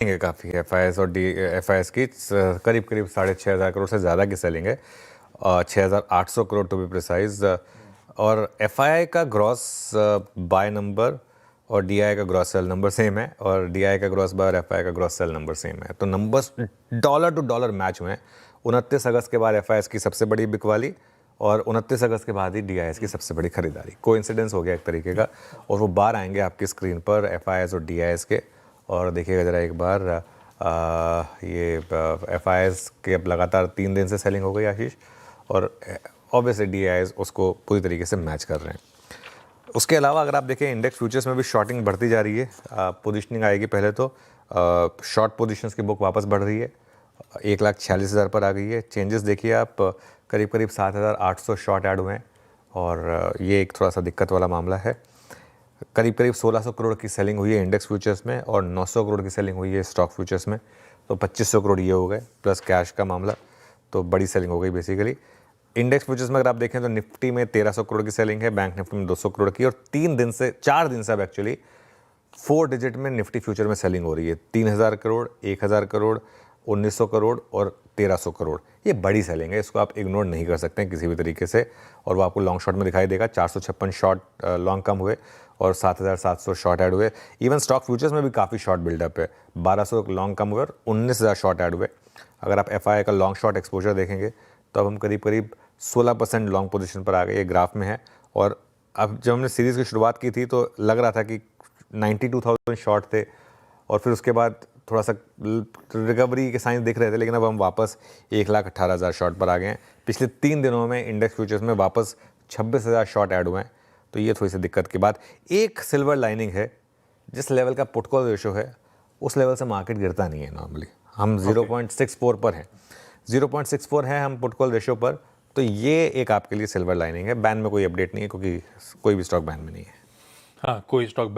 है काफ़ी एफआईएस और डी एफआईएस की करीब करीब 6,500 करोड़ से ज़्यादा की सेलिंग है, 6,800 करोड़ टू बी प्रिसाइज। और एफआईआई का ग्रॉस बाय नंबर और डीआई का ग्रॉस सेल नंबर सेम है, और डीआई का ग्रॉस बाय और एफआईआई का ग्रॉस सेल नंबर सेम है। तो numbers dollar to dollar match हुए हैं। 29 अगस्त के बाद एफआईएस की सबसे बड़ी बिकवाली और 29 अगस्त के बाद ही डीआईएस की सबसे बड़ी खरीदारी। कोइंसिडेंस हो गया एक तरीके का, और वो बार आएंगे आपकी स्क्रीन पर एफआईएस और डीआईएस के। और देखिएगा ज़रा एक बार ये एफआईएस के अब लगातार 3 दिन से सेलिंग हो गई आशीष, और ऑब्वियसली डीआईएस उसको पूरी तरीके से मैच कर रहे हैं। उसके अलावा अगर आप देखें इंडेक्स फ्यूचर्स में भी शॉर्टिंग बढ़ती जा रही है। पोजीशनिंग आएगी पहले तो शॉर्ट पोजीशंस की बुक वापस बढ़ रही है, 1,46,000 पर आ गई है। चेंजेस देखिए आप, करीब करीब 7,800 शॉर्ट ऐड हुए हैं, और ये एक थोड़ा सा दिक्कत वाला मामला है। करीब करीब 1,600 करोड़ की सेलिंग हुई है इंडेक्स फ्यूचर्स में, और 900 करोड़ की सेलिंग हुई है स्टॉक फ्यूचर्स में। तो 2,500 करोड़ ये हो गए, प्लस कैश का मामला, तो बड़ी सेलिंग हो गई बेसिकली। इंडेक्स फ्यूचर्स में अगर आप देखें तो निफ्टी में 1,300 करोड़ की सेलिंग है, बैंक निफ्टी में 200 करोड़ की, और 4 दिन से अब एक्चुअली 4 डिजिट में निफ्टी फ्यूचर में सेलिंग हो रही है। 3,000 करोड़, 1,000 करोड़, 1,900 करोड़ और 1,300 करोड़। ये बड़ी सेलिंग है, इसको आप इग्नोर नहीं कर सकते हैं किसी भी तरीके से, और वो आपको लॉन्ग शॉट में दिखाई देगा। 456 शॉर्ट लॉन्ग कम हुए और 7,700 शॉर्ट ऐड हुए। इवन स्टॉक फ्यूचर्स में भी काफ़ी शॉर्ट बिल्डअप है, 1,200 लॉन्ग कम हुए और 19,000 शॉर्ट ऐड हुए। अगर आप एफआईआई का लॉन्ग शॉट एक्सपोजर देखेंगे तो अब हम करीब करीब 16% लॉन्ग पोजीशन पर आ गए, ये ग्राफ में है। और अब जब हमने सीरीज़ की शुरुआत की थी तो लग रहा था कि 92,000 शॉर्ट थे, और फिर उसके बाद थोड़ा सा रिकवरी के साइन दिख रहे थे, लेकिन अब हम वापस 1,18,000 शॉर्ट पर आ गए हैं। पिछले 3 दिनों में इंडेक्स फ्यूचर्स में वापस 26,000 शॉर्ट ऐड हुए हैं, तो ये थोड़ी सी दिक्कत की बात। एक सिल्वर लाइनिंग है, जिस लेवल का पुट कॉल रेशो है उस लेवल से मार्केट गिरता नहीं है नॉर्मली। हम 0.64 पर हैं, 0.64 है हम पुट कॉल रेशो पर, तो ये एक आपके लिए सिल्वर लाइनिंग है। बैन में कोई अपडेट नहीं है, क्योंकि कोई भी स्टॉक बैन में नहीं है। हाँ, कोई स्टॉक